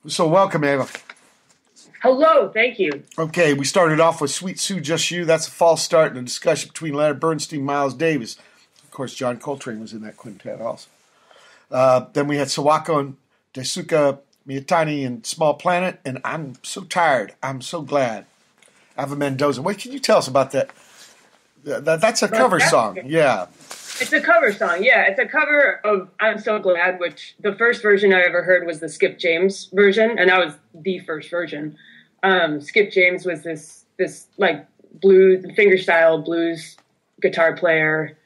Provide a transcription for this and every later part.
So welcome, Ava. Hello, thank you. Okay, we started off with Sweet Sue, Just You. That's a false start in a discussion between Leonard Bernstein and Miles Davis. Of course, John Coltrane was in that quintet also. Then we had Sawako and Daisuke Miyatani and Small Planet, and I'm so tired. I'm so glad. Ava Mendoza. What can you tell us about that? That's a cover song. Yeah. It's a cover song, yeah. It's a cover of I'm So Glad, which the first version I ever heard was the Skip James version, and that was the first version. Skip James was this like blues, fingerstyle blues guitar player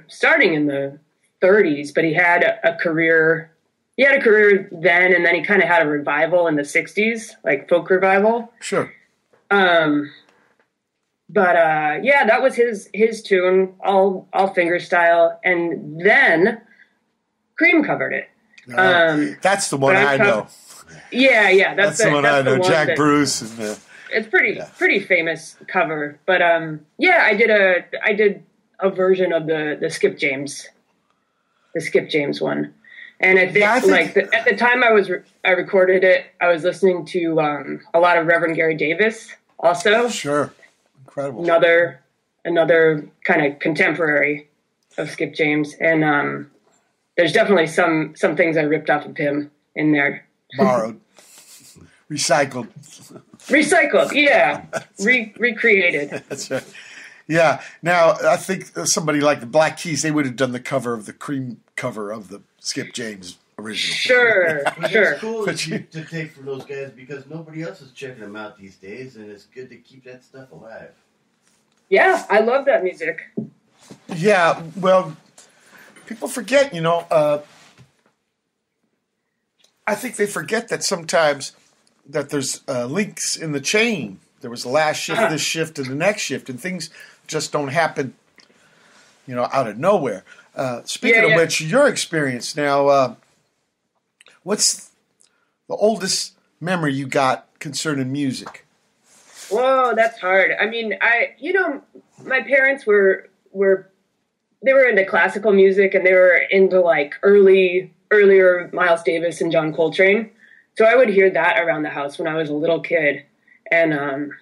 starting in the 30s, but he had a career. He had a career then, and then he kind of had a revival in the 60s, like folk revival. Sure. Yeah, that was his tune, all fingerstyle, and then Cream covered it. That's the one I know. Yeah, that's the one I know. Jack Bruce and it's pretty famous cover. But yeah, I did a version of the Skip James one, and at the time I recorded it, I was listening to a lot of Reverend Gary Davis also. Sure. Incredible. Another kind of contemporary of Skip James, and there's definitely some things I ripped off of him in there. Borrowed, recycled, yeah, recreated. That's right. Yeah. Now I think somebody like the Black Keys, they would have done the cover of the Cream cover of the Skip James original. Sure. It's cool to take from those guys because nobody else is checking them out these days, and it's good to keep that stuff alive. Yeah, I love that music. Yeah, well, people forget, I think they forget that sometimes that there's links in the chain. There was the last shift, this shift, and the next shift, and things just don't happen, out of nowhere. Speaking of which, your experience now, what's the oldest memory you got concerning music? Whoa, that's hard. I mean, my parents were into classical music, and they were into like earlier Miles Davis and John Coltrane. So I would hear that around the house when I was a little kid. And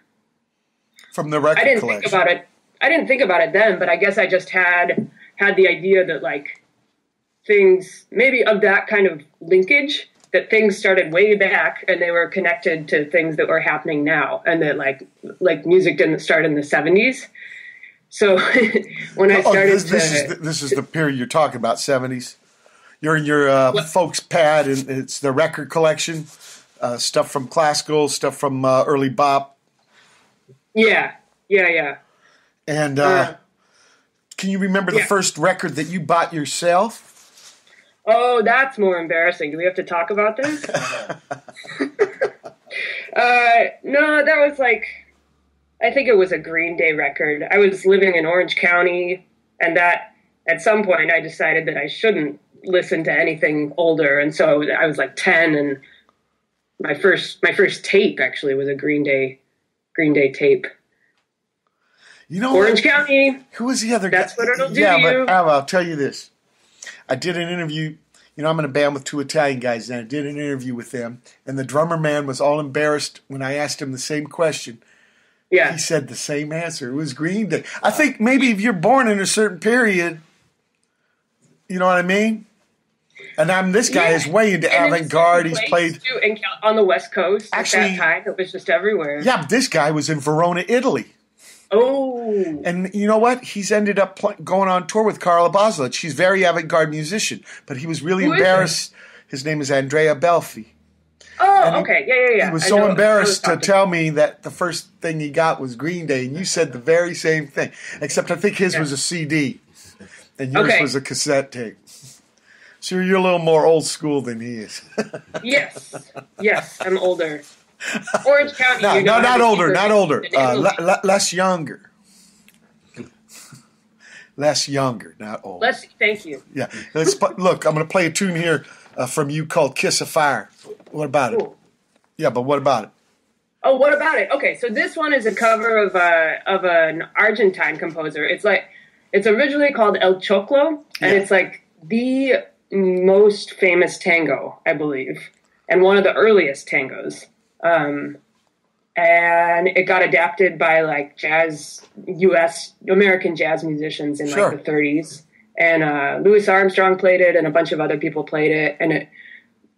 from the record collection. I didn't think about it then, but I guess I just had the idea that like things maybe of that kind of linkage, that things started way back and they were connected to things that were happening now, and that like music didn't start in the 70s. So when I started this is the period you're talking about, 70s. You're in your folks' pad, and it's the record collection, stuff from classical, stuff from early bop. Yeah. And can you remember the first record that you bought yourself? Oh, that's more embarrassing. Do we have to talk about this? No, that was I think it was a Green Day record. I was living in Orange County, and that at some point I decided that I shouldn't listen to anything older. And so I was like 10, and my first tape actually was a Green Day tape. Orange County. Who was the other guy? That's what it'll do to you. But I'll tell you this. I did an interview. I'm in a band with two Italian guys, and I did an interview with them. And the drummer man was all embarrassed when I asked him the same question. Yeah. He said the same answer. It was Green Day. I think maybe if you're born in a certain period, you know what I mean? And this guy is way into avant-garde. He's played on the West Coast. Actually, at that time, it was just everywhere. Yeah, but this guy was in Verona, Italy. Oh. And you know what? He's ended up going on tour with Carla Boslic. She's a very avant-garde musician, but he was really embarrassed. His name is Andrea Belfi. Oh, okay. Yeah. He was so embarrassed to tell me that the first thing he got was Green Day, and you said the very same thing, except I think his was a CD, and yours was a cassette tape. So you're a little more old school than he is. Yes, I'm older. Orange County. Not older. Less younger. Less younger, not old. Thank you. Yeah. Look, I'm going to play a tune here from you called "Kiss of Fire." What about it? Yeah, but what about it? Oh, what about it? Okay, so this one is a cover of an Argentine composer. It's originally called El Choclo, and it's like the most famous tango, I believe. and one of the earliest tangos. And it got adapted by like American jazz musicians in like the 30s. And Louis Armstrong played it, and a bunch of other people played it, and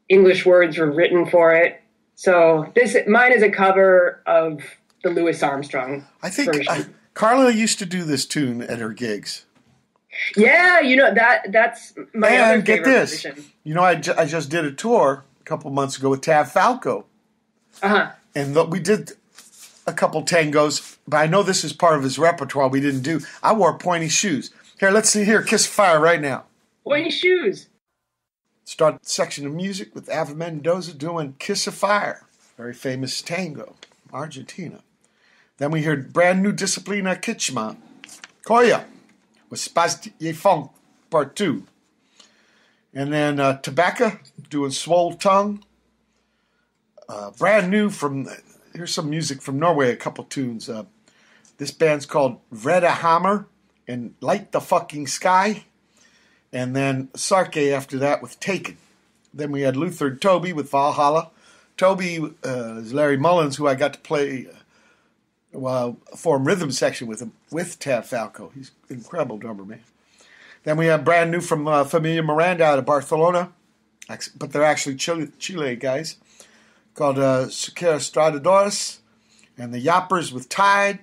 English words were written for it. So mine is a cover of the Louis Armstrong version. Carla used to do this tune at her gigs. Yeah, that's my other favorite version. I just did a tour a couple months ago with Tav Falco. Uh-huh. And we did a couple tangos, but I know this is part of his repertoire we didn't do. I wore pointy shoes. Here, let's see here. Kiss Fire right now. Pointy shoes. Start the section of music with Ava Mendoza doing Kiss of Fire. Very famous tango, Argentina. Then we heard brand new Disciplina Kitschma, Koya, with Spaz Ye Funk, Part 2. And then Tobacco doing Swole Tongue. Brand new here's some music from Norway, a couple tunes. This band's called Vreda Hammer and Light the Fucking Sky. And then Sarke after that with Taken. Then we had Luther and Toby with Valhalla. Toby is Larry Mullins, who I got to play form rhythm section with him, with Tav Falco. He's an incredible drummer, man. Then we have brand new from Familia Miranda out of Barcelona, but they're actually Chile guys, called Suquera Stradadores, and the Yoppers with Tide.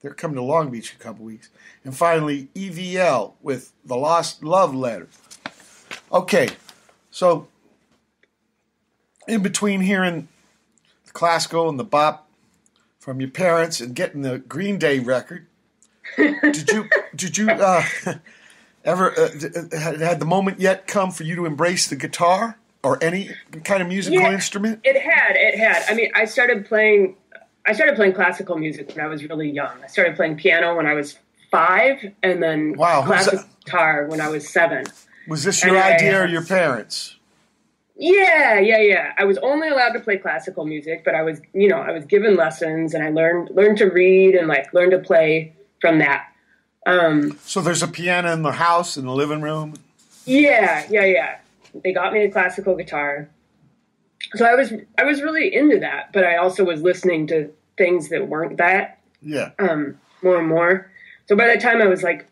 They're coming to Long Beach in a couple weeks. And finally, EVL with The Lost Love Letter. Okay, so in between hearing the classical and the bop from your parents and getting the Green Day record, did you ever had the moment yet come for you to embrace the guitar or any kind of musical instrument? It had. I mean, I started playing classical music when I was really young. I started playing piano when I was 5, and then classical guitar when I was 7. Was this your idea or your parents? Yeah. I was only allowed to play classical music, but I was given lessons, and I learned to read and like learned to play from that. So there's a piano in the house, in the living room? Yeah. They got me a classical guitar. So I was really into that, but I also was listening to things that weren't that. Yeah. More and more. So by the time I was like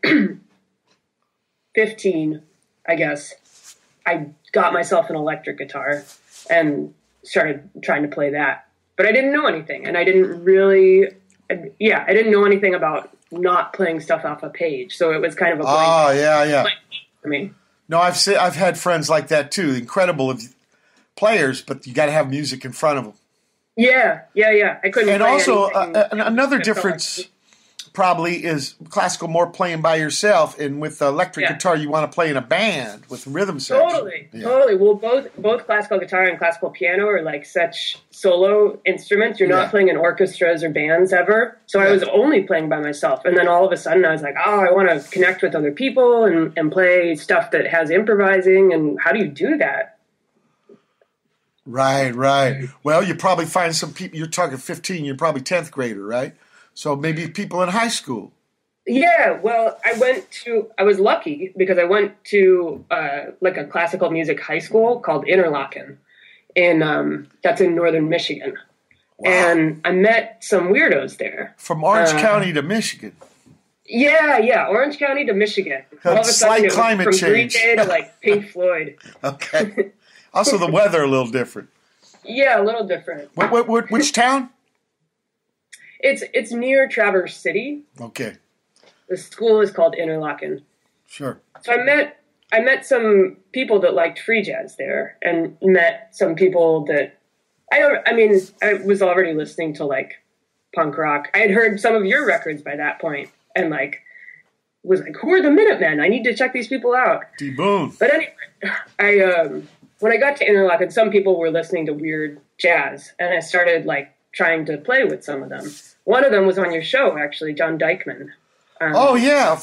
15, I guess, I got myself an electric guitar and started trying to play that. But I didn't know anything, and I didn't know anything about not playing stuff off a page. So it was kind of a blank for me. No, I've had friends like that too. Incredible players, but you got to have music in front of them. Yeah. I couldn't. And play also another anything difference probably is classical more playing by yourself, and with electric guitar you want to play in a band with rhythm section. Totally. Well, both classical guitar and classical piano are like such solo instruments. You're not playing in orchestras or bands ever. So I was only playing by myself, and then all of a sudden I was like, I want to connect with other people and play stuff that has improvising. And how do you do that? Right. Well, you probably find some people. You're talking 15. You're probably 10th grader, right? So maybe people in high school. Yeah, well, I was lucky because I went to like a classical music high school called Interlaken, and that's in northern Michigan. Wow. And I met some weirdos there. From Orange County to Michigan. Yeah, Orange County to Michigan. All of a sudden, it climate from change. Green Day to like Pink Floyd. Okay. Also, the weather a little different. Yeah, a little different. Which town? It's near Traverse City. Okay. The school is called Interlaken. Sure. So I met some people that liked free jazz there, and met some people that I was already listening to like punk rock. I had heard some of your records by that point, and like was like, who are the Minutemen? I need to check these people out. D-Boone. But anyway, when I got to Interlaken, some people were listening to weird jazz, and I started like trying to play with some of them. One of them was on your show, actually, John Dykman.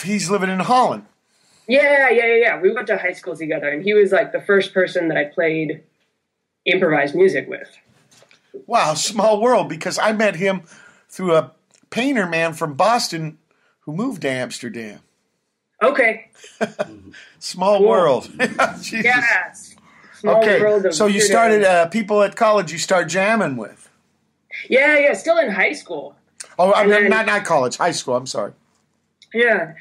He's living in Holland. Yeah. We went to high school together, and he was like the first person that I played improvised music with. Wow, small world, because I met him through a painter man from Boston who moved to Amsterdam. Okay. Small world. Yes. Small Okay, world of so you weirdo. started people at college. You start jamming with. Yeah, still in high school. Oh, I And mean, then- not college, high school. I'm sorry. Yeah.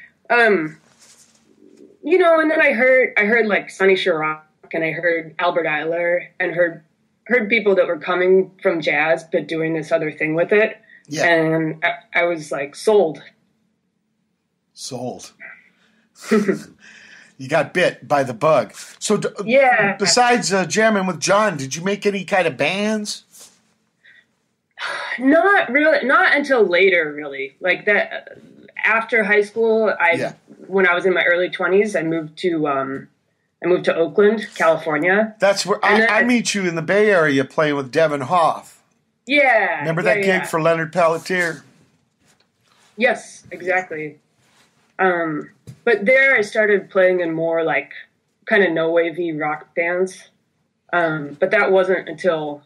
You know, and then I heard like Sonny Chirac, and I heard Albert Eiler, and heard people that were coming from jazz but doing this other thing with it. Yeah. And I was like sold. Sold. You got bit by the bug. So, Yeah. besides jamming with John, did you make any kind of bands? Not really, not until later, really. Like that, after high school, when I was in my early 20s, I moved to Oakland, California. That's where I meet you in the Bay Area playing with Devin Hoff. Yeah. Remember that gig for Leonard Pelletier? Yes, exactly. But there I started playing in more like kind of no-wavy rock bands. But that wasn't until,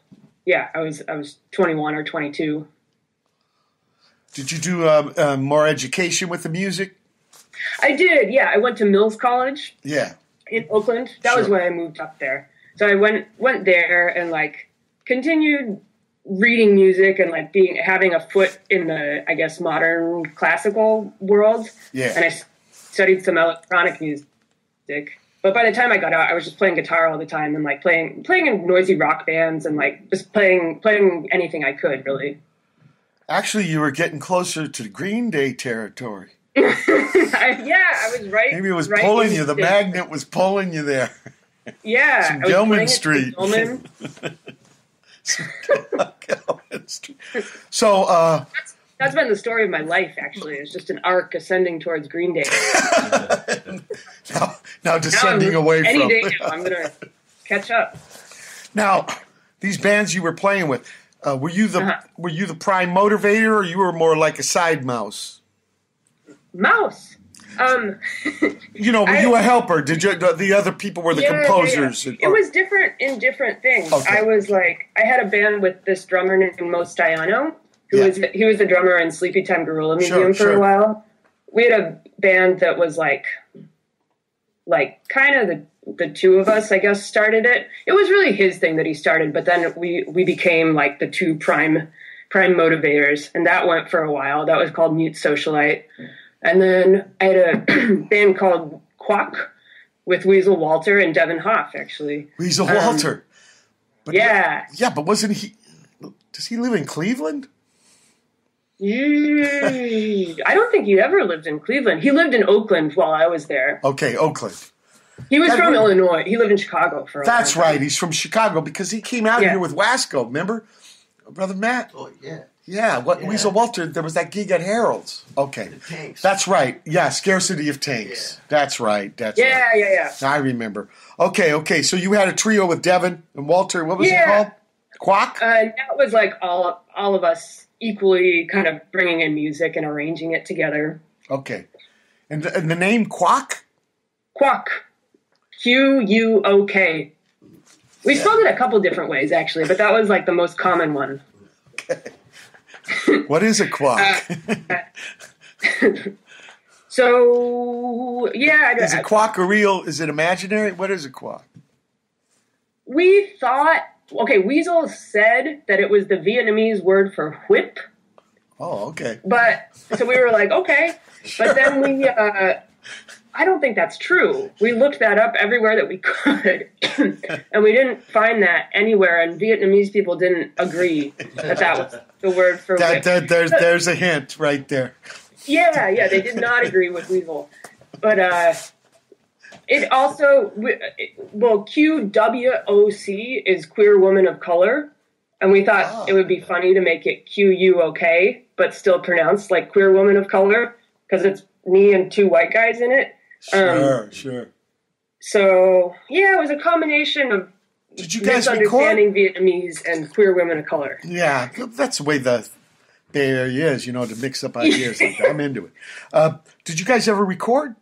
I was 21 or 22. Did you do more education with the music? I did, yeah. I went to Mills College. Yeah. In Oakland. That was when I moved up there. So I went there and like continued reading music and like having a foot in the, I guess, modern classical world. Yeah. And I studied some electronic music. But by the time I got out, I was just playing guitar all the time and like playing in noisy rock bands and like just playing anything I could, really. Actually, you were getting closer to the Green Day territory. I was right. Maybe it was right pulling in you. The magnet was pulling you there. Yeah. Some I was Gilman playing Street. at Gilman. Gilman Street. So, That's been the story of my life, actually. It's just an arc ascending towards Green Day. now descending away from. Any day now, I'm going to catch up. Now, these bands you were playing with, were you the prime motivator, or you were more like a side mouse? Mouse. Were you a helper? Did you? The other people were the composers. Yeah. It was different in different things. Okay. I had a band with this drummer named Mostiano, he was the drummer in Sleepy Time Gorilla Museum for a while. We had a band that was like kind of the two of us, I guess, started it. It was really his thing that he started, but then we became like the two prime motivators, and that went for a while. That was called Mute Socialite. And then I had a band called Quack with Weasel Walter and Devin Hoff, actually. Weasel Walter. But, yeah. But wasn't he... Does he live in Cleveland? I don't think he ever lived in Cleveland. He lived in Oakland while I was there. Okay, Oakland. He was from Illinois. He lived in Chicago for a while. That's right. He's from Chicago because he came out here with Wasco, remember? Brother Matt? Oh, yeah. Yeah, Weasel Walter, there was that gig at Harold's. Okay. The Tanks. That's right. Yeah, Scarcity of Tanks. Yeah. That's right. Yeah. I remember. Okay. So you had a trio with Devin and Walter. What was it called? Quack? That was like all of us equally kind of bringing in music and arranging it together. Okay. And the name Quack? Quack. Quuk. We spelled it a couple different ways, actually, but that was like the most common one. Okay. What is a quack? So, yeah. Is a quack a real? Is it imaginary? What is a quack? We thought, Weasel said that it was the Vietnamese word for whip. Oh, okay. But, so we were like, okay. Sure. But then I don't think that's true. We looked that up everywhere that we could, and we didn't find that anywhere, and Vietnamese people didn't agree that was the word for whip. There's a hint right there. Yeah, they did not agree with Weasel. But it also, QWOC is queer woman of color, and we thought it would be funny to make it QUOK, but still pronounced like queer woman of color, because it's me and two white guys in it. Sure. So, it was a combination of Did you guys misunderstanding Vietnamese and queer women of color. Yeah, that's the way the Bay Area is, to mix up ideas like that. I'm into it. Did you guys ever record?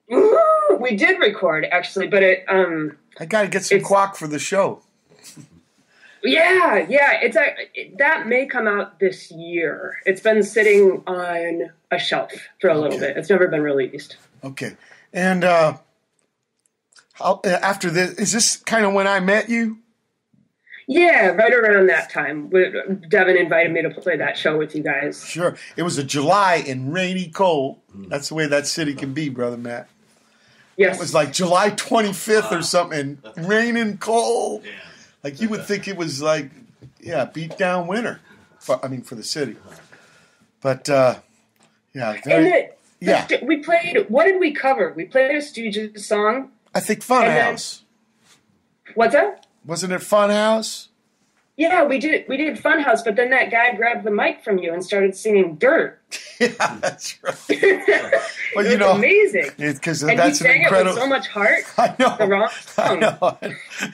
We did record, actually, but it... I got to get some quack for the show. Yeah, that may come out this year. It's been sitting on a shelf for a little bit. It's never been released. Okay. And how After this, is this kind of when I met you? Yeah, right around that time. Devin invited me to play that show with you guys. Sure. It was a July and rainy cold. That's the way that city can be, Brother Matt. Yes. It was like July 25th or something, raining cold. Like you would think it was like, beat down winter. For the city. But, we played, what did we cover? We played a Stooges song. I think Funhouse. What's that? Wasn't it Funhouse? Yeah, we did Funhouse, but then that guy grabbed the mic from you and started singing Dirt. Yeah, that's right. Well, it was amazing. Because and that's he sang incredible. it with so much heart. I know. The wrong song. I know.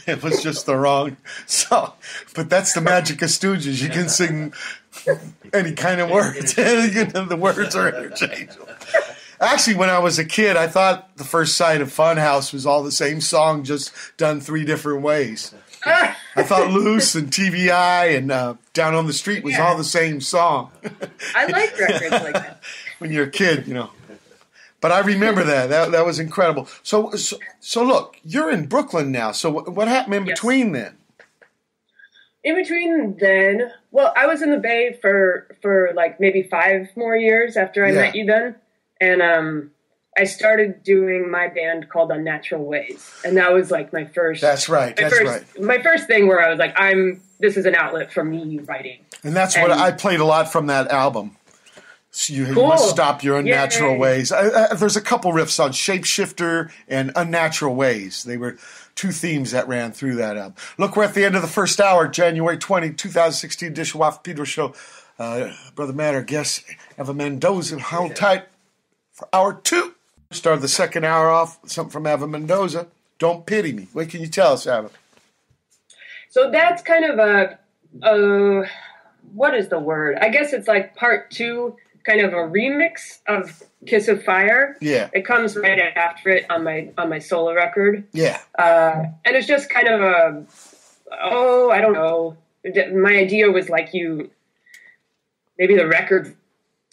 It was just the wrong song. But that's the magic of Stooges. You can sing any kind of words. The words are interchangeable. Actually, when I was a kid, I thought the first sight of Funhouse was all the same song, just done 3 different ways. I thought Loose and TVI and Down on the Street was all the same song. I like records like that. When you're a kid, But I remember that. That was incredible. So look, you're in Brooklyn now. So what happened in between then? In between then, well, I was in the Bay for like maybe 5 more years after I met you then. And I started doing my band called Unnatural Ways. And that was like my first... That's right. My first thing where I was like, this is an outlet for me writing. And that's what I played a lot from that album. So you must stop your unnatural ways. There's a couple riffs on Shapeshifter and Unnatural Ways. They were 2 themes that ran through that album. Look, we're at the end of the first hour, January 20, 2016 edition of Pedro Show. Brother Matt, our guest, Eva Mendoza, hold tight for hour 2. Start the second hour off with something from Eva Mendoza. Don't Pity Me. What can you tell us, Eva? So that's kind of a what is the word? I guess it's like part 2, kind of a remix of Kiss of Fire. Yeah. It comes right after it on my solo record. Yeah. And it's just kind of I don't know. My idea was like maybe the record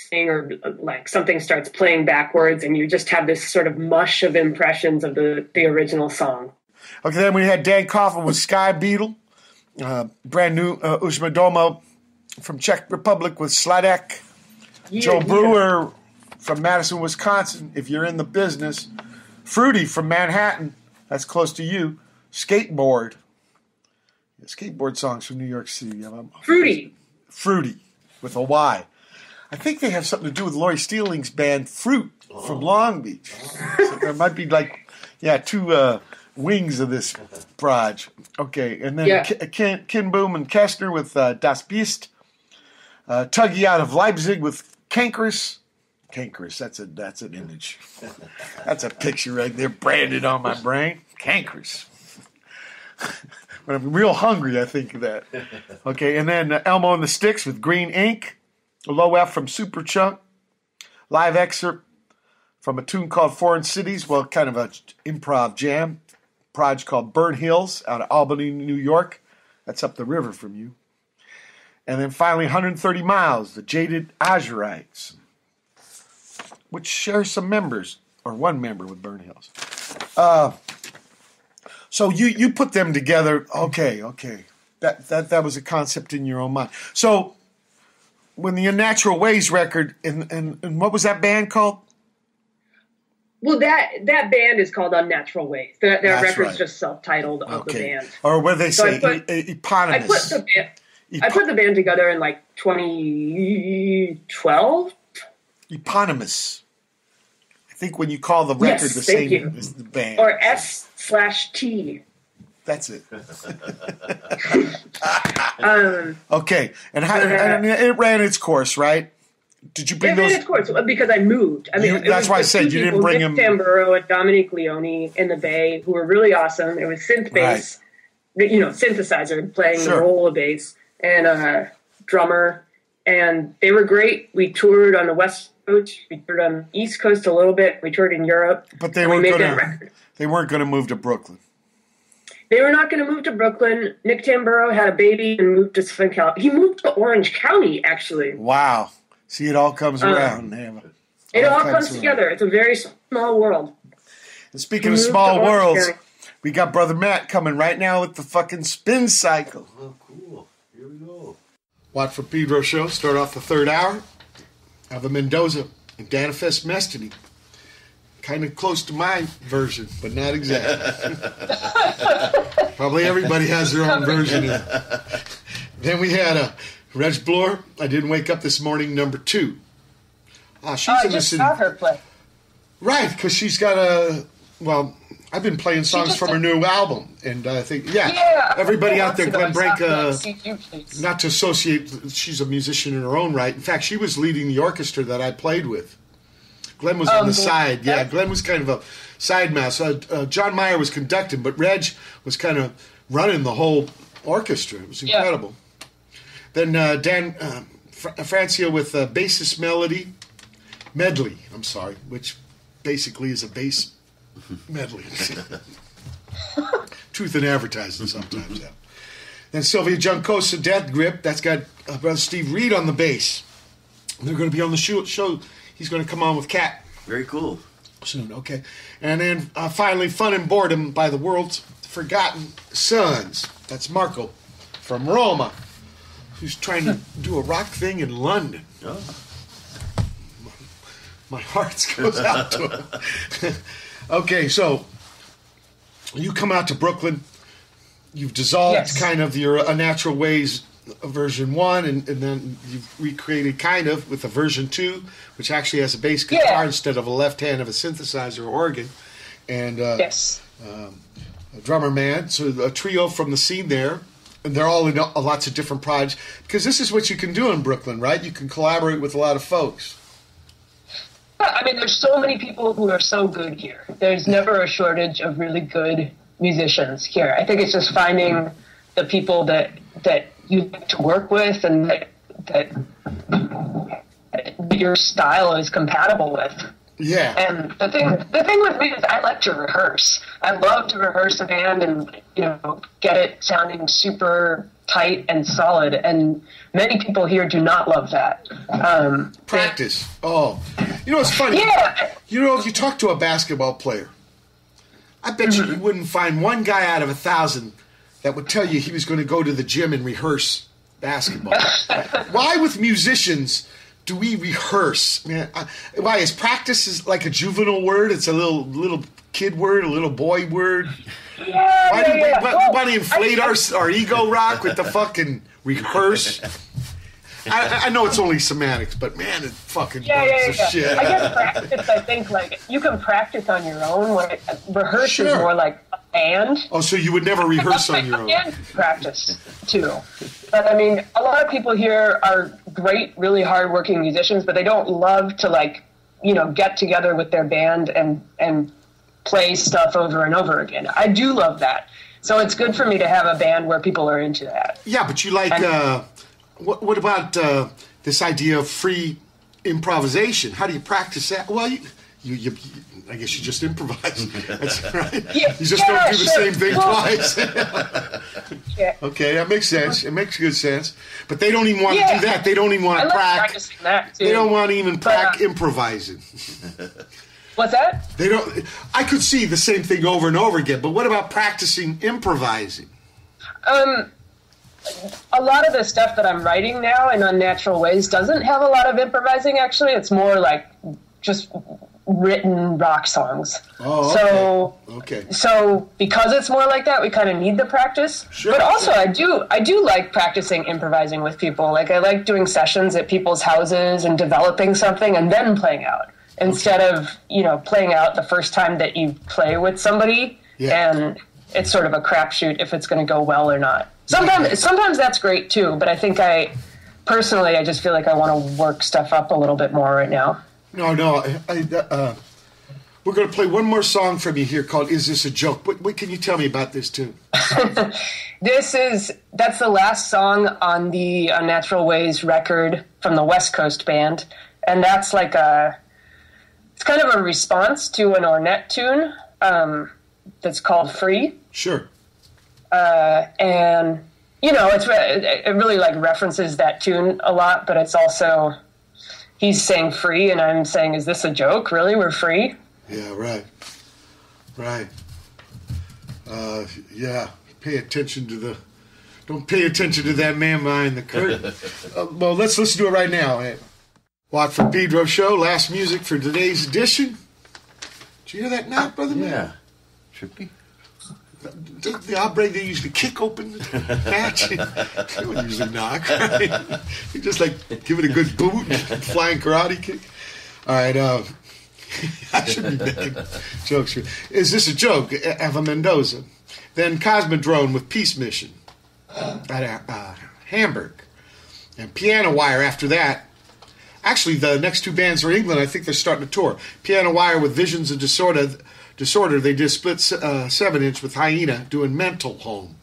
thing or like something starts playing backwards and you just have this sort of mush of impressions of the original song. Okay, then we had Dan Coffin with Sky Beetle. Brand new Uzma Doma from Czech Republic with Sladek. Joe Brewer from Madison, Wisconsin, if you're in the business. Fruity from Manhattan, that's close to you. Skateboard. Skateboard songs from New York City. Fruity with a Y. I think they have something to do with Laurie Steeling's band Fruit from Long Beach. So there might be 2 wings of this proj. Okay, and then Ken Boom and Kestner with Das Biest. Tuggy out of Leipzig with Cankerous. Cankerous, that's an image. That's a picture right there branded on my brain. Cankerous. When I'm real hungry, I think of that. Okay, and then Elmo and the Sticks with Green Ink. A low F from Superchunk. Live excerpt from a tune called Foreign Cities. Well, kind of an improv jam. Project called Burn Hills out of Albany, New York. That's up the river from you. And then finally 130 Miles, the Jaded Azurites, which shares some members, or one member with Burn Hills. So you put them together. Okay. That was a concept in your own mind. So when the Unnatural Ways record, and what was that band called? Well, that band is called Unnatural Ways. Their record's just self-titled of the band. Or what they say, eponymous. I put the band together in like 2012. Eponymous. I think when you call the record the same as the band. Or S/T. That's it. Okay, and it ran its course, right? Did you bring those? It ran its course because I moved. That's why I said you didn't bring them. Nick Tamburo and Dominique Leone in the Bay, who were really awesome. It was synth bass, synthesizer playing the role of bass, and a drummer, and they were great. We toured on the West Coast, we toured on the East Coast a little bit, we toured in Europe. But they weren't going to move to Brooklyn. They were not going to move to Brooklyn. Nick Tamburo had a baby and moved to Southern California. He moved to Orange County, actually. Wow. See, it all comes around. It all comes together. It's a very small world. And speaking of small worlds, We got Brother Matt coming right now with the fucking spin cycle. Oh, cool. Here we go. Watt for Pedro show. Start off the third hour. I have a Mendoza and Danifest Mestiny. Kind of close to my version, but not exactly. Probably everybody has their own version. Then we had a Reg Bloor, I Didn't Wake Up This Morning, number 2. She's I just saw her play. Right, because she's got a, well, I've been playing songs from her new album, and I think, everybody out there, Glenn Branca, not to associate, she's a musician in her own right. In fact, she was leading the orchestra that I played with. Glenn was on the side. Yeah, Glenn was kind of a side mouse. John Mayer was conducting, but Reg was kind of running the whole orchestra. It was incredible. Then Dan Francia with Bassist Medley, which basically is a bass medley. Truth in advertising sometimes, yeah. Then Sylvia Juncosa, Death Grip. That's got Brother Steve Reed on the bass. They're going to be on the show. He's going to come on with Cat. Very cool. Soon, okay. And then finally, Fun and Boredom by the World's Forgotten Sons. That's Marco from Roma, who's trying to do a rock thing in London. Oh. My heart goes out to him. Okay, so you come out to Brooklyn. You've dissolved kind of your Unnatural Ways version 1, and then you've recreated kind of with a version 2, which actually has a bass guitar instead of a left hand of a synthesizer or organ, and a drummer man. So a trio from the scene there, and they're all in lots of different projects, because this is what you can do in Brooklyn, right? You can collaborate with a lot of folks. I mean, there's so many people who are so good here. There's never a shortage of really good musicians here. I think it's just finding the people that you like to work with and that your style is compatible with. Yeah. And the thing with me is I like to rehearse. I love to rehearse a band and, get it sounding super tight and solid. And many people here do not love that. Practice. It's funny. Yeah. If you talk to a basketball player, I bet you wouldn't find one guy out of 1,000 that would tell you he was going to go to the gym and rehearse basketball. Why with musicians do we rehearse? Man, why is practice is like a juvenile word? It's a little kid word, a little boy word. Why do you inflate our ego rock with the fucking rehearse? I know it's only semantics, but man, it fucking burns the shit. I guess practice, I think, you can practice on your own. Rehearse is more like a band. Oh, so you would never rehearse on your own? And practice, too. But, I mean, a lot of people here are great, really hard-working musicians, but they don't love to, get together with their band and play stuff over and over again. I do love that. So it's good for me to have a band where people are into that. Yeah, but you like... What about this idea of free improvisation? How do you practice that? Well, you I guess you just improvise. That's right. Yeah, you just don't do the same thing twice. Okay, that makes sense. It makes good sense. But they don't even want to do that. They don't even want to practice. They don't want to even practice improvising. What's that? They don't. I could see the same thing over and over again. But what about practicing improvising? A lot of the stuff that I'm writing now in Unnatural Ways doesn't have a lot of improvising, actually. It's more like just written rock songs. Oh, okay. So because it's more like that, we kind of need the practice. Sure. But also, I do like practicing improvising with people. Like, I like doing sessions at people's houses and developing something and then playing out. Instead of, playing out the first time that you play with somebody, and it's sort of a crapshoot if it's going to go well or not. Sometimes that's great too, but I think I just feel like I want to work stuff up a little bit more right now. No, we're going to play one more song from you here called "Is This a Joke?" What can you tell me about this tune? That's the last song on the Unnatural Ways record from the West Coast band, and that's it's kind of a response to an Ornette tune that's called "Free." Sure. And it really references that tune a lot, but it's also he's saying free and I'm saying, is this a joke? Really? We're free? Yeah, right. Yeah, don't pay attention to that man behind the curtain. Well, let's listen to it right now. Watford Pedro Show, last music for today's edition. Did you hear that knock, brother? Yeah. Trippy. The outbreak, they usually kick open the hatch. They wouldn't usually knock. Right? You just give it a good boot, flying karate kick. All right, I should be making jokes here. Is this a joke? Eva Mendoza. Then Cosmodrome with Peace Mission at Hamburg. And Piano Wire after that. Actually, the next two bands are England. I think they're starting a tour. Piano Wire with Visions of Disorder. They did split 7-inch with Hyena doing Mental Home.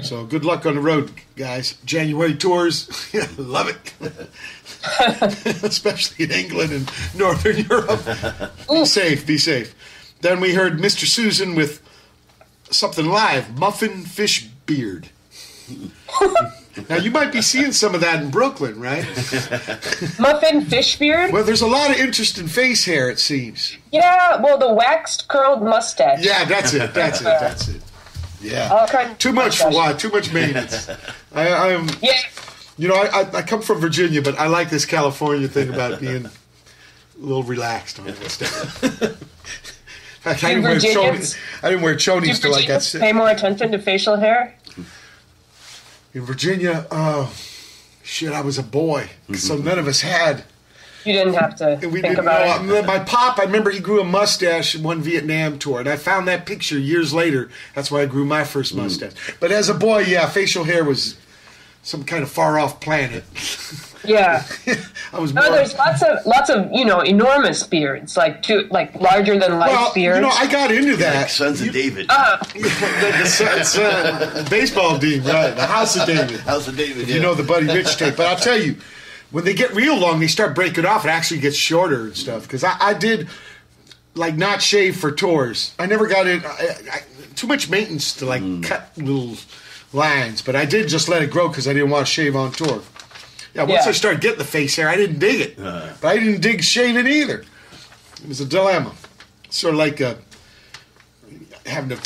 So good luck on the road, guys. January tours. Love it. Especially in England and Northern Europe. Be safe. Then we heard Mr. Susan with something live, Muffin Fish Beard. Now, you might be seeing some of that in Brooklyn, right? Muffin fish beard? Well, there's a lot of interest in face hair, it seems. Yeah, well, the waxed curled mustache. Yeah, that's it. Yeah. Too much for why? Too much maintenance. I'm. Yeah. You know, I come from Virginia, but I like this California thing about being a little relaxed on this stuff. I didn't wear chonies till I got sick. Pay more attention to facial hair? In Virginia, I was a boy, so none of us had. You didn't have to think about it. My pop, I remember he grew a mustache in one Vietnam tour, and I found that picture years later. That's why I grew my first mustache. But as a boy, yeah, facial hair was some kind of far-off planet. Yeah. I was more... there's lots of enormous beards, larger than life beards. I got into that. Like Sons of David. The baseball team, right? The House of David. House of David. You know the Buddy Rich tape, but I'll tell you, when they get real long, they start breaking off. It actually gets shorter and stuff. Because I did not shave for tours. I never got it. Too much maintenance to cut little lines, but I did just let it grow because I didn't want to shave on tour. Yeah, once I started getting the face hair, I didn't dig it. But I didn't dig shaving either. It was a dilemma. Sort of like having to,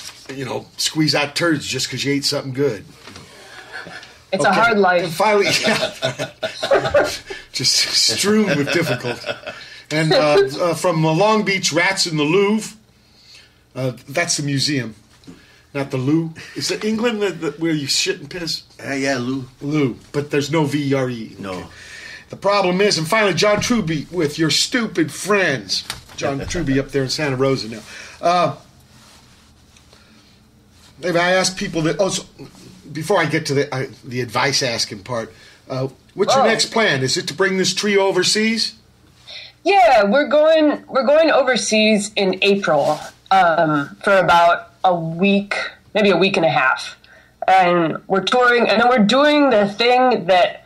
squeeze out turds just because you ate something good. It's a hard life. And finally, just strewn with difficulty. And from Long Beach, Rats in the Louvre. That's the museum. Not the loo. Is it England where you shit and piss? Yeah, loo. Loo. But there's no V-E-R-E. No. Okay. The problem is, and finally, John Truby with Your Stupid Friends. John Truby up there in Santa Rosa now. Maybe I ask people that... Also, before I get to the advice asking part, what's your next plan? Is it to bring this trio overseas? Yeah, we're going overseas in April for about a week, maybe a week and a half. And we're touring, and then we're doing the thing that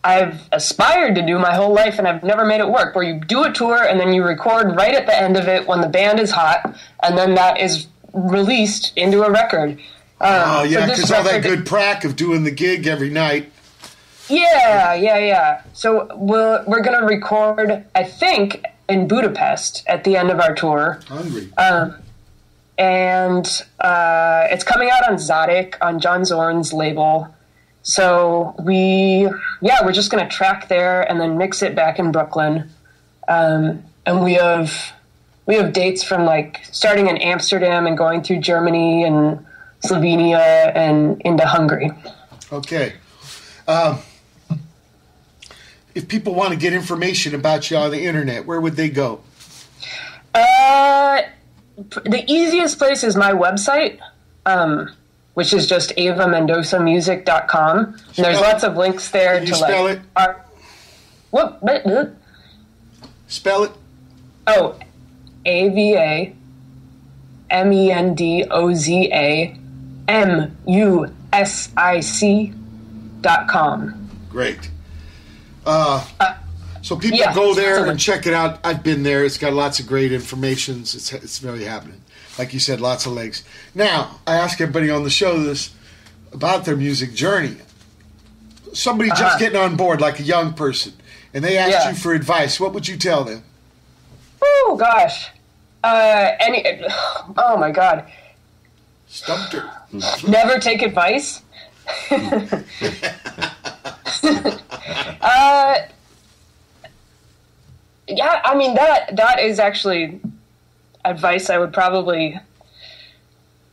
I've aspired to do my whole life, and I've never made it work, where you do a tour, and then you record right at the end of it when the band is hot, and then that is released into a record. Because all that good prac of doing the gig every night. Yeah. So we're going to record, I think, in Budapest at the end of our tour. Hungry. And it's coming out on Zodic, on John Zorn's label. So we're just going to track there and then mix it back in Brooklyn. And we have dates from starting in Amsterdam and going through Germany and Slovenia and into Hungary. Okay. If people want to get information about you on the internet, where would they go? The easiest place is my website, which is just avamendozamusic.com. And there's lots of links there. Can you spell it? What? Spell it. Oh, AVAMendozamusic.com. Great. So people go there and check it out. I've been there. It's got lots of great information. It's really happening. Like you said, lots of links. Now, I ask everybody on the show this about their music journey. Somebody just getting on board, like a young person, and they asked you for advice. What would you tell them? Oh, gosh. Oh, my God. Stumped her. Never take advice. Yeah, I mean that is actually advice I would probably.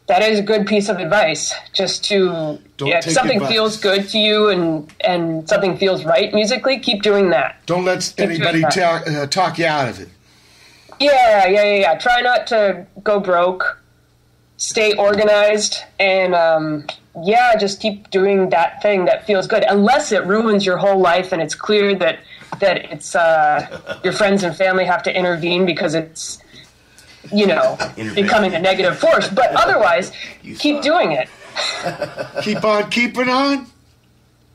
That is a good piece of advice. Just to, if something advice. feels good to you and something feels right musically, keep doing that. Don't let anybody talk you out of it. Yeah. Try not to go broke. Stay organized, and just keep doing that thing that feels good. Unless it ruins your whole life, and it's clear that it's your friends and family have to intervene because it's becoming a negative force. But otherwise, keep doing it. Keep on keeping on?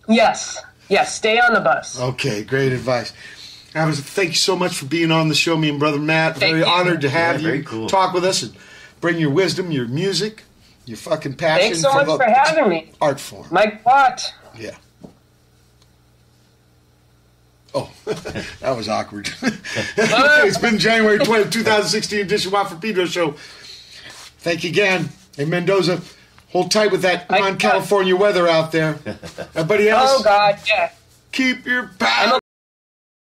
Yes, stay on the bus. Okay, great advice. Thank you so much for being on the show, me and Brother Matt. Very honored to have you talk with us and bring your wisdom, your music, your fucking passion. Thanks so much for having me. Art form. Mike Watt. Yeah. Oh, that was awkward. It's been January 20th, 2016 edition Watt for Pedro show. Thank you again. Hey, Mendoza, hold tight with that California weather out there. Everybody else? Oh, God, yeah. Keep your power.